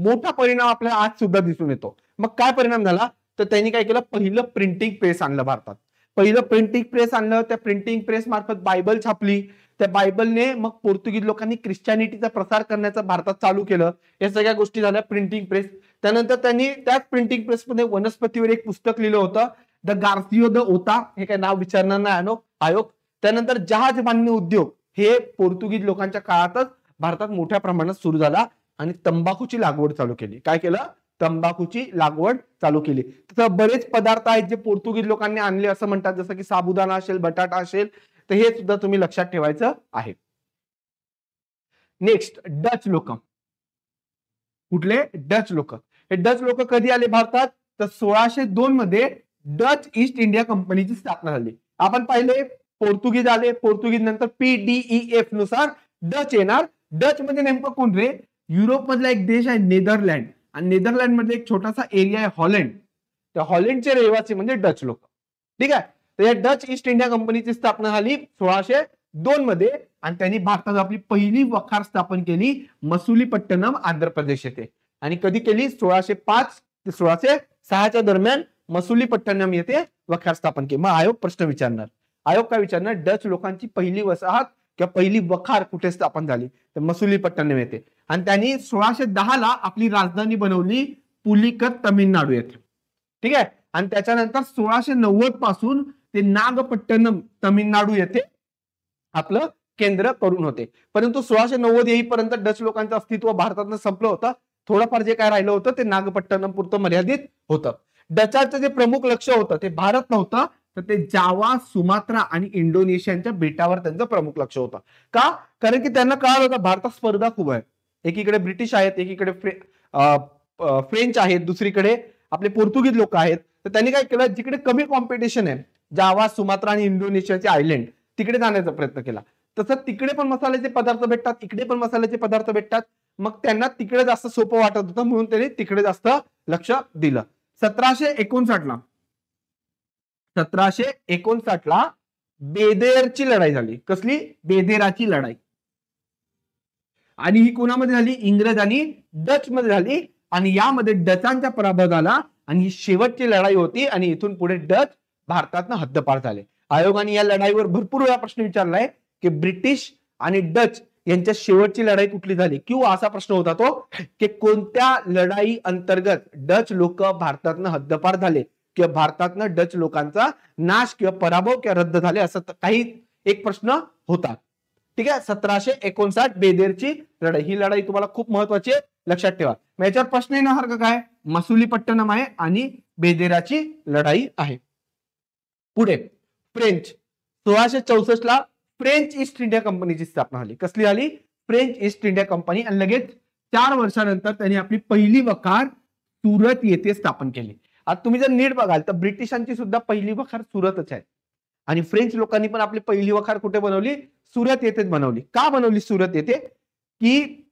S1: मोठा परिणाम आपल्याला आज सुद्धा दिसून येतो. मग काय परिणाम झाला? तर त्यांनी काय केलं? पहिलं प्रिंटिंग प्रेस आणलं भारतात. पहिलं प्रिंटिंग प्रेस आणलं. त्या प्रिंटिंग प्रेस मार्फत बायबल छापली. त्या बायबलने मग पोर्तुगीज लोकांनी ख्रिश्चॅनिटीचा प्रसार करण्याचं भारतात चालू केलं. या सगळ्या गोष्टी झाल्या प्रिंटिंग प्रेस. त्यानंतर त्यांनी त्याच प्रिंटिंग प्रेसमध्ये वनस्पतीवर एक पुस्तक लिहिलं होतं, द गार्सियो द ओता. हे काय नाव विचारणार नाही आयोग. त्यानंतर जहाज बांधणी उद्योग हे पोर्तुगीज लोकांच्या काळातच भारतात मोठ्या प्रमाणात सुरू झाला आणि तंबाखूची लागवड चालू केली. काय केलं? तंबाखूची लागवड चालू केली. तसं बरेच पदार्थ आहेत जे पोर्तुगीज लोकांनी आणले असं म्हणतात, जसं की साबुदाणा असेल, बटाटा असेल, तर हे सुद्धा तुम्ही लक्षात ठेवायचं आहे. नेक्स्ट डच लोक. कुठले? डच लोक. हे डच लोक कधी आले भारतात? तर 1602 मध्ये डच ईस्ट इंडिया कंपनीची स्थापना झाली. आपण पाहिले पोर्तुगीज आले, पोर्तुगीज नंतर PDEF नुसार डच येणार. डच म्हणजे नेमकं कोण रे? युरोप मधला एक देश आहे नेदरलँड, आणि नेदरलँड मध्ये एक छोटासा एरिया आहे हॉलंड. त्या हॉलंडचे रहिवासी म्हणजे डच लोक. ठीक आहे. तर या डच ईस्ट इंडिया कंपनीची स्थापना झाली 1602 मध्ये आणि त्यांनी भारतात आपली पहिली वखार स्थापन केली मसुलीपट्टणम आंध्र प्रदेश येथे. आणि कधी केली? 1605 ते 1606 दरम्यान मसुलीपट्टणम येथे वखार स्थापन केली. मग आयोग प्रश्न विचारणार. आयोग काय विचारणार? डच लोकांची पहिली वसाहत किंवा पहिली वखार कुठे स्थापन झाली? तर मसुलीपट्टणम येथे. आणि त्यांनी 1610 ला आपली राजधानी बनवली पुलिकत, तामिळनाडू येथे. ठीक आहे. आणि त्याच्यानंतर 1690 पासून ते नागपट्टणम तामिळनाडू येथे आपलं केंद्र करून होते. परंतु 1690 येईपर्यंत डच लोकांचं अस्तित्व भारतातनं संपलं होतं. थोडंफार जे काय राहिलं होतं ते नागपट्टणम पुरतं मर्यादित होतं. डचांचं जे प्रमुख लक्ष होतं ते भारत नव्हतं, तर ते जावा, सुमात्रा आणि इंडोनेशियाच्या बेटावर त्यांचं प्रमुख लक्ष होतं. का? कारण की त्यांना कळालं होतं भारतात स्पर्धा खूप आहे. एकीकडे ब्रिटिश आहेत, एकीकडे फ्रेंच आहेत, दुसरीकडे आपले पोर्तुगीज लोक आहेत. तर त्यांनी काय केलं? जिकडे कमी कॉम्पिटिशन आहे, जावा, सुमात्रा आणि इंडोनेशियाचे आयलंड, तिकडे जाण्याचा प्रयत्न केला. तसं तिकडे पण मसाल्याचे पदार्थ भेटतात, इकडे पण मसाल्याचे पदार्थ भेटतात. मग त्यांना तिकडे जास्त सोपं वाटत होतं म्हणून त्यांनी तिकडे जास्त लक्ष दिलं. 1759 ला बेदेरची लढाई झाली. कसली? बेदेराची लढाई. आणि ही कोणामध्ये झाली? इंग्रज आणि डच मध्ये झाली. आणि यामध्ये डचांचा पराभव झाला आणि ही शेवटची लढाई होती आणि इथून पुढे डच भारतातनं हद्दपार झाले. आयोगाने या लढाईवर भरपूर वेळा प्रश्न विचारलाय की ब्रिटिश आणि डच यांच्या शेवटची लढाई कुठली झाली, किंवा असा प्रश्न होता तो की कोणत्या लढाई अंतर्गत डच लोक भारतातनं हद्दपार झाले किंवा भारतातनं डच लोकांचा नाश किंवा पराभव किंवा रद्द झाले, असं काही एक प्रश्न होता. ठीक आहे. 1759 बेदेरची लढाई. ही लढाई तुम्हाला खूप महत्वाची आहे, लक्षात ठेवा. याच्यावर प्रश्न येण्यासारखं काय? मसुलीपट्टणम आहे आणि बेदेराची लढाई आहे. पुढे फ्रेंच. 1664 ला फ्रेंच ईस्ट इंडिया कंपनीची स्थापना झाली. कसली झाली? French east India company. आणि लगेच 4 वर्षानंतर त्यांनी आपली पहिली वखार सुरत येथे स्थापन केली. आता तुम्ही जर नीट बघाल तर ब्रिटिशांची सुद्धा पहिली वखार सुरतच आहे आणि फ्रेंच लोकांनी पण आपली पहिली वखार कुठे बनवली? सुरत येथेच बनवली. का बनवली सुरत येथे? की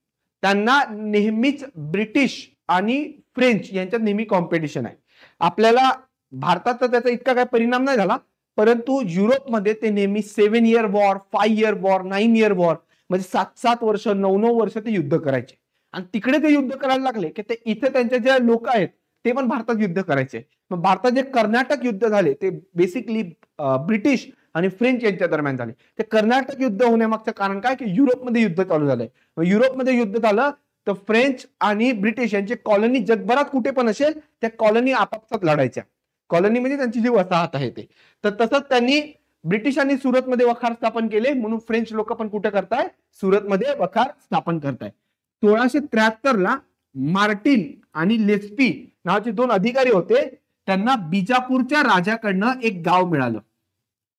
S1: त्यांना नेहमीच ब्रिटिश आणि फ्रेंच यांच्यात नेहमी कॉम्पिटिशन आहे. आपल्याला भारतात तर त्याचा इतका काय परिणाम नाही झाला, परंतु युरोपमध्ये ते नेहमी 7 year war, 5 year war, 9 year war, म्हणजे 7-7 वर्ष, 9-9 वर्ष ते युद्ध करायचे. आणि तिकडे ते युद्ध करायला लागले की ते इथे त्यांचे जे लोक आहेत ते पण भारतात युद्ध करायचे. मग भारतात जे कर्नाटक युद्ध झाले ते बेसिकली ब्रिटिश आणि फ्रेंच यांच्या दरम्यान झाले. ते कर्नाटक युद्ध होण्यामागचं कारण काय, की युरोपमध्ये युद्ध चालू झालंय. युरोपमध्ये युद्ध झालं तर फ्रेंच आणि ब्रिटिश यांचे कॉलनी जगभरात कुठे पण असेल त्या कॉलनी आपापसात लढायच्या. कॉलनी म्हणजे त्यांची जी वसाहत आहे ते. तर तसंच त्यांनी ब्रिटिशांनी सुरतमध्ये वखार स्थापन केले, म्हणून फ्रेंच लोक पण कुठे करताय, सुरतमध्ये वखार स्थापन करताय. 1673 ला मार्टिन आणि लेस्पी नावाचे 2 अधिकारी होते. त्यांना बिजापूरच्या राजाकडनं एक गाव मिळालं.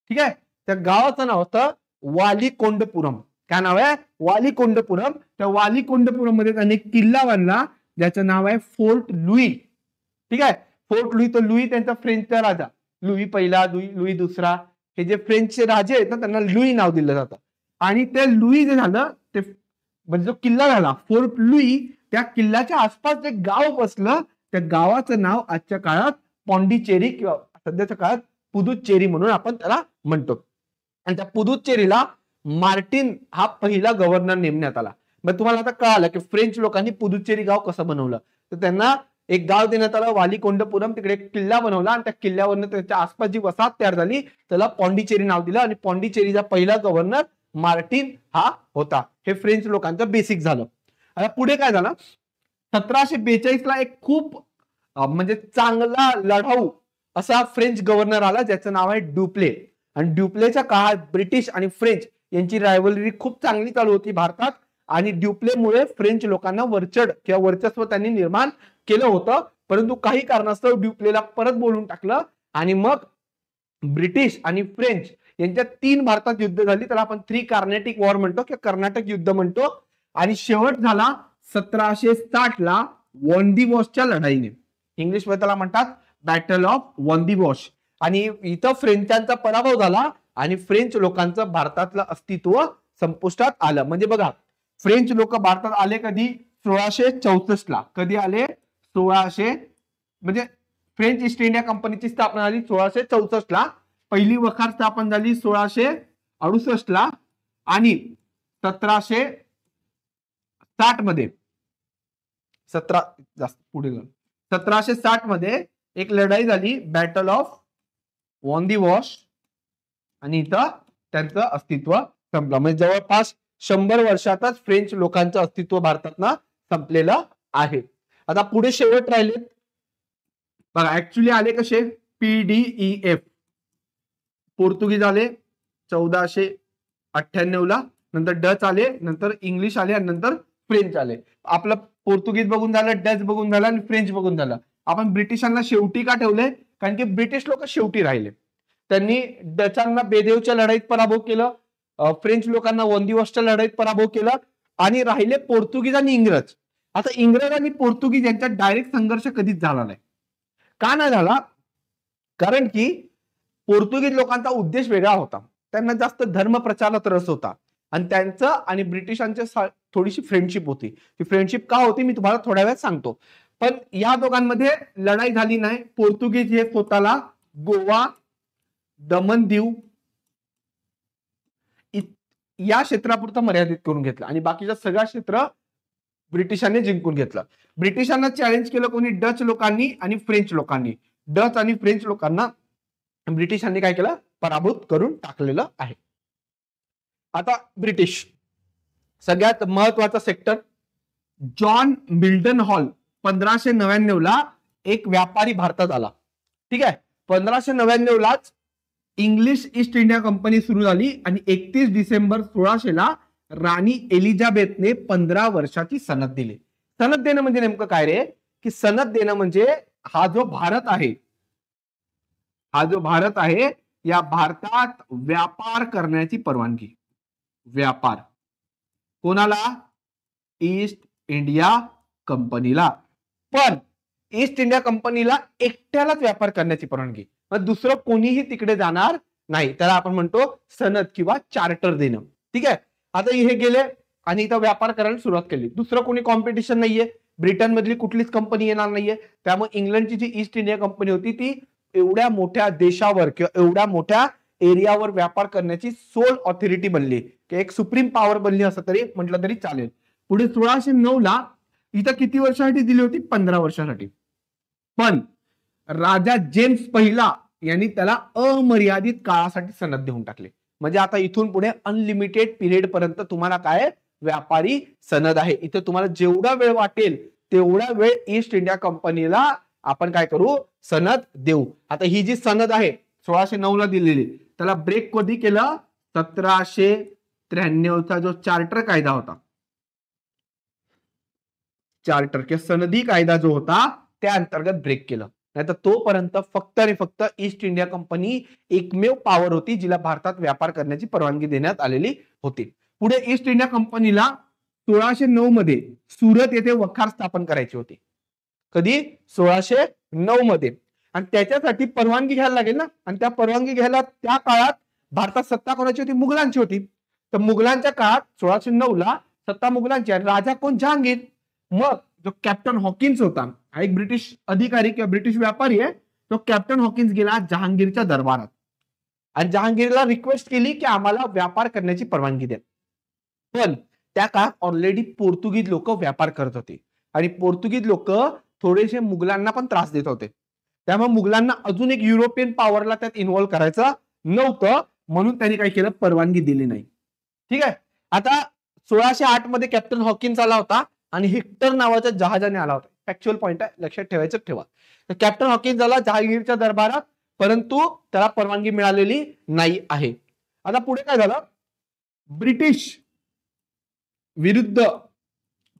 S1: ठीक आहे, त्या गावाचं नाव होतं वालीकोंडपुरम. काय नाव आहे, वालीकोंडपुरम. त्या वालीकोंडपुरम मध्ये त्यांनी किल्ला बांधला ज्याचं नाव आहे फोर्ट लुई. ठीक आहे, फोर्ट लुई. तो लुई त्यांचा फ्रेंचचा राजा, लुई पहिला, लुई दुसरा, हे जे फ्रेंचचे राजे आहेत ना त्यांना लुई नाव दिलं जातं. आणि ते लुई जे झालं ते म्हणजे जो किल्ला झाला फोर्ट लुई, त्या किल्ल्याच्या आसपास जे गाव बसलं त्या गावाचं नाव आजच्या काळात पॉंडिचेरी किंवा सध्याच्या काळात पुदुच्चेरी म्हणून आपण त्याला म्हणतो. आणि त्या पुदुच्चेरीला मार्टिन हा पहिला गव्हर्नर नेमण्यात आला. मग तुम्हाला आता कळालं की फ्रेंच लोकांनी पुदुच्चेरी गाव कसं बनवलं. तर त्यांना एक गाव देण्यात आलं वालीकोंडपुरम, तिकडे एक किल्ला बनवला आणि त्या किल्ल्यावरनं त्याच्या आसपास जी वसाहत तयार झाली त्याला पॉंडिचेरी नाव दिलं. आणि पॉंडिचेरीचा पहिला गव्हर्नर मार्टिन हा होता. हे फ्रेंच लोकांचं बेसिक झालं. आता पुढे काय झालं, 1742 ला एक खूप म्हणजे चांगला लढाऊ असा फ्रेंच गव्हर्नर आला ज्याचं नाव आहे ड्युप्ले. आणि ड्युप्लेच्या काळात ब्रिटिश आणि फ्रेंच यांची रायव्हलरी खूप चांगली चालू होती भारतात. आणि ड्युप्लेमुळे फ्रेंच लोकांना वरचढ किंवा वर्चस्व त्यांनी निर्माण केलं होतं. परंतु काही कारणास्तव ड्युप्लेला परत बोलून टाकलं आणि मग ब्रिटिश आणि फ्रेंच यांच्यात 3 भारतात युद्ध झाली. त्याला आपण 3 कार्नेटिक वॉर म्हणतो किंवा कर्नाटक युद्ध म्हणतो. आणि शेवट झाला 1760 ला वॉन्डिवॉशच्या लढाईने. इंग्लिश मध्ये त्याला म्हणतात बॅटल ऑफ वॉन्डिवॉश. आणि इथं फ्रेंचांचा पराभव झाला आणि फ्रेंच लोकांचं भारतातलं अस्तित्व संपुष्टात आलं. म्हणजे बघा, फ्रेंच लोक भारतात आले कधी, 1664 ला. कधी आले, 1600, म्हणजे फ्रेंच ईस्ट इंडिया कंपनीची स्थापना झाली 1664 ला. पहिली वखार स्थापन झाली 1668 ला. आणि 1760 मध्ये 1760 मध्ये एक लढाई झाली बॅटल ऑफ वॉन्डिवॉश. आणि इथं त्यांचं अस्तित्व संपलं. म्हणजे जवळपास 100 वर्षातच फ्रेंच लोकांचं अस्तित्व भारतातनं संपलेलं आहे. आता पुढे शेवट राहिलेत बघा. ऍक्च्युली आले कसे, PDEF. पोर्तुगीज आले 1498 ला, नंतर डच आले, नंतर इंग्लिश आले आणि नंतर फ्रेंच आले. आपलं पोर्तुगीज बघून झालं, डच बघून झालं आणि फ्रेंच बघून झालं. आपण ब्रिटिशांना शेवटी का ठेवले, कारण की ब्रिटिश लोक शेवटी राहिले. त्यांनी डचांना बेदेवच्या लढाईत पराभव केलं, फ्रेंच लोकांना वॉन्डिवॉशच्या लढाईत पराभव केला आणि राहिले पोर्तुगीज आणि इंग्रज. आता इंग्रज आणि पोर्तुगीज यांच्यात डायरेक्ट संघर्ष कधीच झाला नाही. का नाही झाला, कारण की पोर्तुगीज लोकांचा उद्देश वेगळा होता. त्यांना जास्त धर्म प्रचारात रस होता आणि त्यांचं आणि ब्रिटिशांच्या थोडीशी फ्रेंडशिप होती. ती फ्रेंडशिप का होती मी तुम्हाला थोड्या वेळात सांगतो. पण या दोघांमध्ये लढाई झाली नाही. पोर्तुगीज हे स्वतःला गोवा, दमन दीव या क्षेत्रापुरतं मर्यादित करून घेतलं आणि बाकीचं सगळं क्षेत्र ब्रिटिशांनी जिंकून घेतलं. ब्रिटिशांना चॅलेंज केलं कोणी, डच लोकांनी आणि फ्रेंच लोकांनी. डच आणि फ्रेंच लोकांना ब्रिटिशांनी काय केलं, पराभूत करून टाकलेलं आहे. आता ब्रिटिश, सगळ्यात महत्वाचा सेक्टर. जॉन मिल्टन हॉल 1599 ला एक व्यापारी भारतात आला. ठीक आहे, 1599 लाच इंग्लिश ईस्ट इंडिया कंपनी सुरू झाली आणि 31 डिसेंबर 1600 ला राणी एलिझाबेथने 15 वर्षाची सनद दिली. सनद देणं म्हणजे नेमकं काय रे, की सनद देणं म्हणजे हा जो भारत आहे या भारतात व्यापार करण्याची परवानगी. व्यापार कोणाला, ईस्ट इंडिया कंपनीला. पण ईस्ट इंडिया कंपनीला एकट्यालाच व्यापार करण्याची परवानगी, मग दुसरं कोणीही तिकडे जाणार नाही. त्याला आपण म्हणतो सनद किंवा चार्टर देणं. ठीक आहे, आता हे गेले आणि इथं व्यापार करायला सुरुवात केली. दुसरं कोणी कॉम्पिटिशन नाहीये, ब्रिटन मधली कुठलीच कंपनी येणार नाहीये. त्यामुळे इंग्लंडची जी ईस्ट इंडिया कंपनी होती ती एवढ्या मोठ्या देशावर किंवा एवढ्या मोठ्या एरियावर व्यापार करण्याची सोल ऑथॉरिटी बनली, की एक सुप्रीम पॉवर बनली असं तरी म्हटलं तरी चालेल. पुढे 1609 ला इथं किती वर्षासाठी दिली होती? 15 वर्षासाठी. पण राजा जेम्स पहिला यांनी त्याला अमर्यादित काळासाठी सनद देऊन टाकले. म्हणजे आता इथून पुढे अनलिमिटेड पिरियड पर्यंत तुम्हाला काय व्यापारी सनद आहे. इथं तुम्हाला जेवढा वेळ वाटेल तेवढा वेळ ईस्ट इंडिया कंपनीला आपण काय करू? सनद देऊ. आता ही जी सनद आहे 1609 ला दिलेली, त्याला ब्रेक कधी केलं? 1793 चा जो चार्टर कायदा होता, चार्टर किंवा सनदी कायदा जो होता त्या अंतर्गत ब्रेक केलं. नाहीतर तोपर्यंत फक्त आणि फक्त ईस्ट इंडिया कंपनी एकमेव पॉवर होती जिला भारतात व्यापार करण्याची परवानगी देण्यात आलेली होती. पुढे ईस्ट इंडिया कंपनीला 1609 मध्ये सुरत येथे वखार स्थापन करायची होती. कधी? 1609 मध्ये. आणि त्याच्यासाठी परवानगी घ्यायला लागेल ना, आणि त्या परवानगी घ्यायला त्या काळात भारतात सत्ता कोणाची होती? मुघलांची होती. तर मुघलांच्या काळात 1609 ला सत्ता मुघलांची. राजा कोण? जहांगीर. मग जो कॅप्टन हॉकिन्स होता, हा एक ब्रिटिश अधिकारी किंवा ब्रिटिश व्यापारी आहे, तो कॅप्टन हॉकिन्स गेला जहांगीरच्या दरबारात आणि जहांगीरला रिक्वेस्ट केली की आम्हाला व्यापार करण्याची परवानगी द्या. पण त्या काळात ऑलरेडी पोर्तुगीज लोक व्यापार करत होते आणि पोर्तुगीज लोक थोडेसे मुघलांना पण त्रास देत होते. त्यामुळे मुघलांना अजून एक युरोपियन पॉवरला त्यात इन्व्हॉल्व्ह करायचं नव्हतं, म्हणून त्यांनी काय केलं? परवानगी दिली नाही. ठीक आहे. आता 1608 मध्ये कॅप्टन हॉकिन्स आला होता आणि हेक्टर नावाच्या जहाजाने आला होता. फॅक्च्युअल पॉइंट आहे, लक्षात ठेवायचं ठेवा. तर कॅप्टन हॉकिन्स आला जहांगीरच्या दरबारात, परंतु त्याला परवानगी मिळालेली नाही आहे. आता पुढे काय झालं? ब्रिटिश विरुद्ध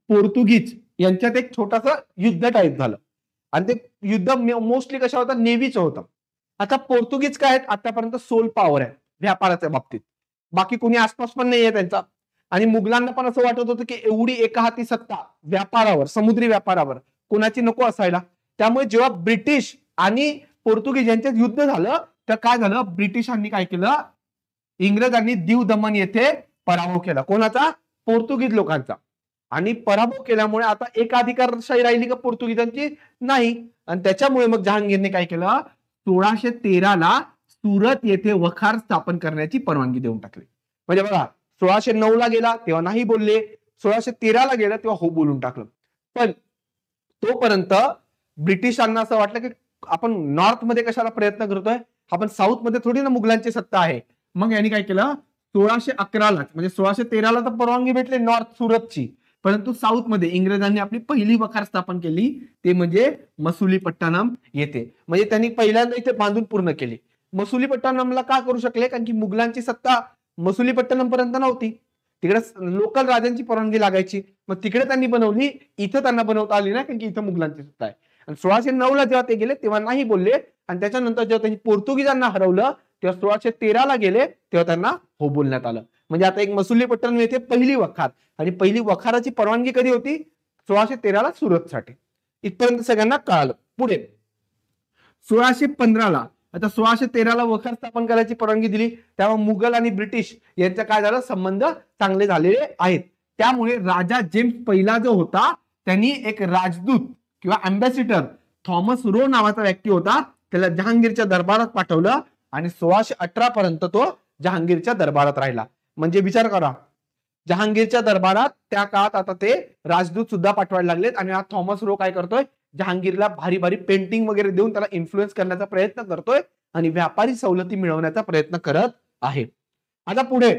S1: पोर्तुगीज यांच्यात एक छोटासा युद्ध टाईप झालं आणि ते युद्ध मोस्टली कशा होतं? नेव्हीचं होतं. आता पोर्तुगीज काय आहेत? आतापर्यंत सोल पॉवर आहे व्यापाराच्या बाबतीत, बाकी कोणी आसपास पण नाहीये त्यांचा. आणि मुघलांना पण असं वाटत होतं की एवढी एकहाती सत्ता व्यापारावर, समुद्री व्यापारावर कोणाची नको असायला. त्यामुळे जेव्हा ब्रिटिश आणि पोर्तुगीज यांच्यात युद्ध झालं तर काय झालं? ब्रिटिशांनी काय केलं? इंग्रजांनी दीव दमन येथे पराभव केला. कोणाचा? पोर्तुगीज लोकांचा. आणि पराभव केल्यामुळे आता एकाधिकारशाही राहिली का पोर्तुगीजांची? नाही. आणि त्याच्यामुळे मग जहांगीरने काय केलं? 1613 ला सुरत येथे वखार स्थापन करण्याची परवानगी देऊन टाकली. म्हणजे बघा, 1609 ला गेला तेव्हा नाही बोलले, 1613 ला गेला तेव्हा हो बोलून टाकलं. पण तोपर्यंत ब्रिटिशांना असं वाटलं की आपण नॉर्थ मध्ये कशाला प्रयत्न करतोय, आपण साऊथ मध्ये थोडी ना मुघलांची सत्ता आहे. मग यांनी काय केलं? 1611 ला, म्हणजे 1613 ला तर परवानगी भेटली नॉर्थ सुरतची, परंतु साऊथ मध्ये इंग्रजांनी आपली पहिली वखार स्थापन केली, ते म्हणजे मसुलीपट्टणम येथे. म्हणजे त्यांनी पहिल्यांदा इथे बांधून पूर्ण केली. मसुलीपट्टणमला का करू शकले? कारण की मुघलांची सत्ता मसुलीपट्टणम पर्यंत नव्हती, तिकडे लोकल राजांची परवानगी लागायची. मग तिकडे त्यांनी बनवली, इथं त्यांना बनवता आली नाही कारण की इथं मुघलांची सत्ता आहे. आणि 1609 ला जेव्हा ते गेले तेव्हा नाही बोलले, आणि त्याच्यानंतर जेव्हा त्यांनी पोर्तुगीजांना हरवलं तेव्हा 1613 ला गेले तेव्हा त्यांना हो बोलण्यात आलं. म्हणजे आता एक मसुलीपट्टणम येथे पहिली वखार, आणि पहिली वखाराची परवानगी कधी होती? 1613 ला सुरतसाठी. इथपर्यंत सगळ्यांना कळालं. पुढे 1615 ला, आता 1613 ला वखार स्थापन करायची परवानगी दिली, तेव्हा मुघल आणि ब्रिटिश यांचा काय झालं? संबंध चांगले झालेले आहेत. त्यामुळे राजा जेम्स पहिला जो होता त्यांनी एक राजदूत किंवा अँबॅसिडर थॉमस रो नावाचा व्यक्ती होता, त्याला जहांगीरच्या दरबारात पाठवलं आणि 1618 पर्यंत तो जहांगीरच्या दरबारात राहिला. म्हणजे विचार करा, जहांगीरच्या दरबारात त्या काळात आता ते राजदूत सुद्धा पाठवायला लागलेत, आणि हा थॉमस रो काय करतोय? जहांगीरला भारी भारी पेंटिंग वगैरे देऊन त्याला इन्फ्लुएन्स करण्याचा प्रयत्न करतोय आणि व्यापारी सवलती मिळवण्याचा प्रयत्न करत आहे. आता पुढे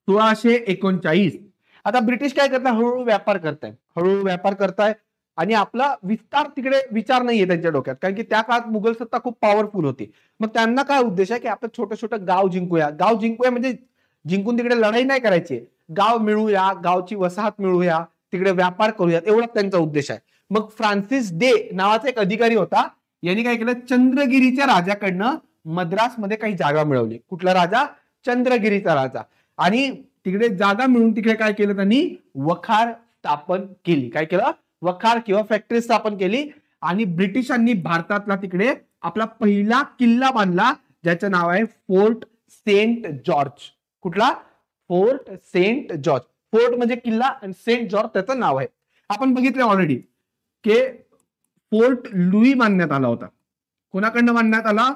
S1: 1639, आता ब्रिटिश काय करताय? हळूहळू व्यापार करताय, हळूहळू व्यापार करताय, आणि आपला विस्तार तिकडे विचार नाहीये त्यांच्या डोक्यात, कारण की त्या काळात मुघल सत्ता खूप पॉवरफुल होती. मग त्यांना काय उद्देश आहे की आपण छोटं छोटं गाव जिंकूया. गाव जिंकूया म्हणजे जिंकून तिकडे लढाई नाही करायची, गाव मिळूया, गावची वसाहत मिळूया, तिकडे व्यापार करूया, एवढाच त्यांचा उद्देश आहे. मग फ्रान्सिस डे नावाचा एक अधिकारी होता, यांनी काय केलं? चंद्रगिरीच्या राजाकडनं मद्रासमध्ये काही जागा मिळवली. कुठला राजा? चंद्रगिरीचा राजा. आणि तिकडे जागा मिळून तिकडे काय केलं? त्यांनी वखार स्थापन केली. काय केलं? वखार किंवा फॅक्टरी स्थापन केली. आणि ब्रिटिशांनी भारतातला तिकडे आपला पहिला किल्ला बांधला, ज्याचं नाव आहे फोर्ट सेंट जॉर्ज. कुठला? Fort Saint George. फोर्ट म्हणजे किल्ला आणि सेंट जॉर्ज त्याचं नाव आहे. आपण बघितलं ऑलरेडी की फोर्ट लुई बांधण्यात आला होता. कोणाकडनं बांधण्यात आला?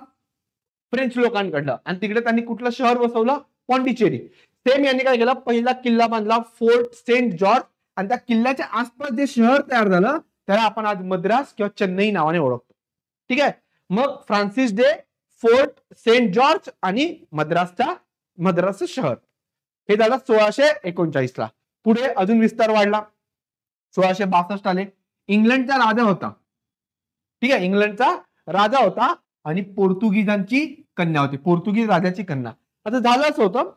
S1: फ्रेंच लोकांकडनं. आणि तिकडे त्यांनी कुठलं शहर बसवलं? पॉंडिचेरी. सेम यांनी काय केलं? पहिला किल्ला बांधला फोर्ट सेंट जॉर्ज, आणि त्या किल्ल्याच्या आसपास जे शहर तयार झालं त्याला आपण आज मद्रास किंवा चेन्नई नावाने ओळखतो. ठीक आहे. मग Francis Day, fort Saint George आणि मद्रासचं शहर हे झालं 1639 ला. पुढे अजून विस्तार वाढला. 1662 आले. इंग्लंडचा राजा होता. ठीक आहे. इंग्लंडचा राजा होता आणि पोर्तुगीजांची कन्या होती. पोर्तुगीज राजाची कन्या. आता झालं असं होतं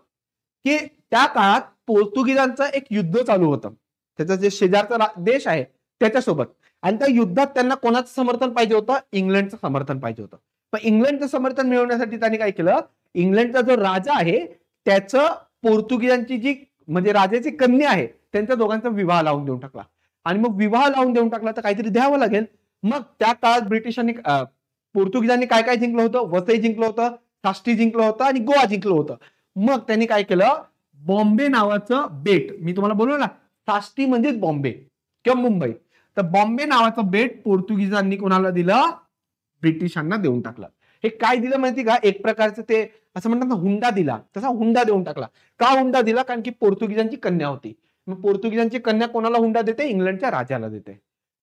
S1: की त्या काळात पोर्तुगीजांचं एक युद्ध चालू होतं त्याचा जे शेजारचा देश आहे त्याच्यासोबत. आणि त्या युद्धात त्यांना कोणाचं समर्थन पाहिजे होतं? इंग्लंडचं समर्थन पाहिजे होतं. पण इंग्लंडचं समर्थन मिळवण्यासाठी त्यांनी काय केलं? इंग्लंडचा जो राजा आहे त्याचं पोर्तुगीजांची जी म्हणजे राजाची कन्या आहे त्यांच्या दोघांचा विवाह लावून देऊन टाकला. आणि मग विवाह लावून देऊन टाकला तर काहीतरी द्यावं लागेल. मग त्या काळात ब्रिटिशांनी पोर्तुगीजांनी काय काय जिंकलं होतं? वसई जिंकलं होतं, साष्टी जिंकलं होतं आणि गोवा जिंकलं होतं. मग त्यांनी काय केलं? बॉम्बे नावाचं बेट, मी तुम्हाला बोललो ना साष्टी म्हणजेच बॉम्बे किंवा मुंबई, तर बॉम्बे नावाचं बेट पोर्तुगीजांनी कोणाला दिलं? ब्रिटिशांना देऊन टाकलं. हे काय दिलं माहिती का? एक प्रकारचं ते असं म्हणतात ना हुंडा दिला, तसा हुंडा देऊन टाकला. का हुंडा दिला? कारण की पोर्तुगीजांची कन्या होती. मग पोर्तुगीजांची कन्या कोणाला हुंडा देते? इंग्लंडच्या राजाला देते.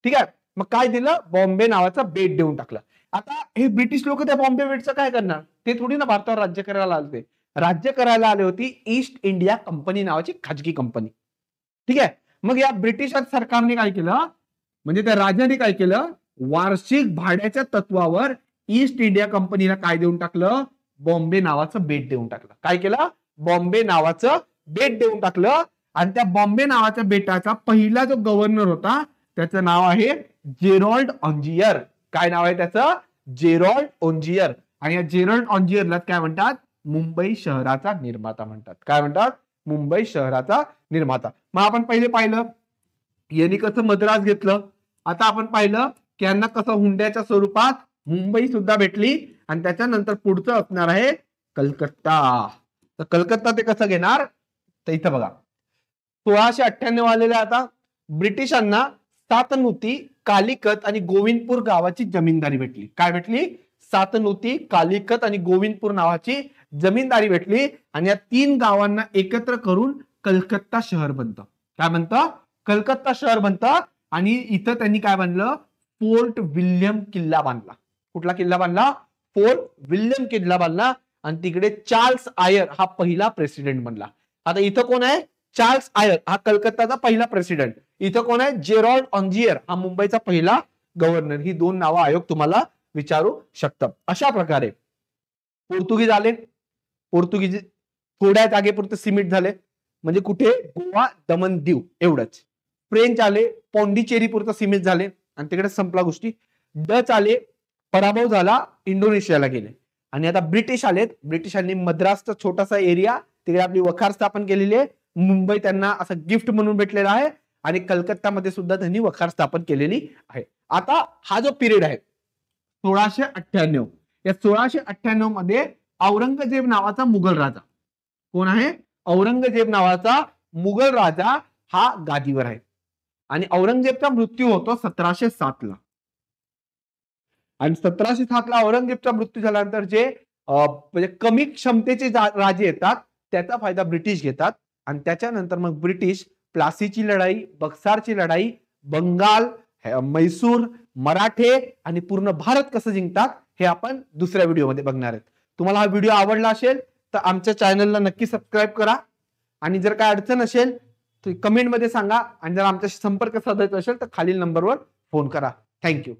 S1: ठीक आहे. मग काय दिलं? बॉम्बे नावाचा बेट देऊन टाकलं. आता हे ब्रिटिश लोक त्या बॉम्बे बेटचं काय करणार? ते थोडी ना भारतावर राज्य करायला आले. राज्य करायला आले होती ईस्ट इंडिया कंपनी नावाची खाजगी कंपनी. ठीक आहे. मग या ब्रिटिश सरकारने काय केलं? म्हणजे त्या राजाने काय केलं? वार्षिक भाड्याच्या तत्वावर ईस्ट इंडिया कंपनीला काय देऊन टाकलं? बॉम्बे नावाचं बेट देऊन टाकलं. काय केलं? बॉम्बे नावाचं बेट देऊन टाकलं. आणि त्या बॉम्बे नावाच्या बेटाचा पहिला जो गव्हर्नर होता त्याचं नाव आहे जेरॉल्ड ऑन्जियर. काय नाव आहे त्याचं? जेरॉल्ड ऑन्जियर. आणि या जेरॉल्ड ऑन्जियरला काय म्हणतात? मुंबई शहराचा निर्माता म्हणतात. काय म्हणतात? मुंबई शहराचा निर्माता. मग आपण पहिले पाहिलं यांनी कसं मद्रास घेतलं. आता आपण पाहिलं की यांना कसं हुंड्याच्या स्वरूपात मुंबई सुद्धा भेटली. आणि त्याच्यानंतर पुढचं असणार आहे कलकत्ता. तर कलकत्ता ते कसं घेणार? तर इथं बघा 1698 आलेले. आता ब्रिटिशांना सातनुती, कालिकत आणि गोविंदपूर गावाची जमीनदारी भेटली. काय भेटली? सातनुती, कालिकत आणि गोविंदपूर नावाची जमीनदारी भेटली. आणि या 3 गावांना एकत्र करून कलकत्ता शहर बनतं. काय बनतं? कलकत्ता शहर बनतं. आणि इथं त्यांनी काय बांधलं? फोर्ट विल्यम किल्ला बांधला. कुठला किल्ला बांधला? फोर्ट विल्यम किल्ला बांधला. आणि तिकडे चार्ल्स आयर हा पहिला प्रेसिडेंट बनला. आता इथं कोण आहे? चार्ल्स आयर हा कलकत्ताचा पहिला प्रेसिडेंट. इथं कोण आहे? जेरॉल्ड ऑन्जियर हा मुंबईचा पहिला गव्हर्नर. ही 2 नावं आयोग तुम्हाला विचारू शकतं. अशा प्रकारे पोर्तुगीज आले. पोर्तुगीज थोड्या जागेपुरते सीमित झाले, म्हणजे कुठे? गोवा, दमन, दीव एवढंच. फ्रेंच आले, पॉंडिचेरी पुरतं सीमित झाले आणि तिकडे संपला गोष्टी. डच आले, पराभव झाला, इंडोनेशियाला गेले. आणि आता ब्रिटिश आलेत. ब्रिटिशांनी मद्रासचा छोटासा एरिया तिकडे आपली वखार स्थापन केलेली आहे. मुंबई त्यांना असं गिफ्ट म्हणून भेटलेला आहे. आणि कलकत्तामध्ये सुद्धा त्यांनी वखार स्थापन केलेली आहे. आता हा जो पिरियड आहे 1698, या 1698 मध्ये औरंगजेब नावाचा मुघल राजा, कोण आहे? औरंगजेब नावाचा मुघल राजा हा गादीवर आहे. आणि औरंगजेबचा मृत्यू होतो 1707 ला. आणि 1707 ला औरंगजेबचा मृत्यू झाल्यानंतर जे म्हणजे कमी क्षमतेचे राजे येतात त्याचा फायदा ब्रिटिश घेतात. आणि त्याच्यानंतर मग ब्रिटिश प्लासीची लढाई, बक्सारची लढाई, बंगाल, मैसूर, मराठे आणि पूर्ण भारत कसं जिंकतात हे आपण दुसऱ्या व्हिडिओमध्ये बघणार आहेत. तुम्हाला हा व्हिडिओ आवडला असेल तर आमच्या चॅनलला नक्की सबस्क्राईब करा. आणि जर काय अडचण असेल तर कमेंटमध्ये सांगा. आणि जर आमच्याशी संपर्क साधायचा असेल तर खालील नंबरवर फोन करा. थँक्यू.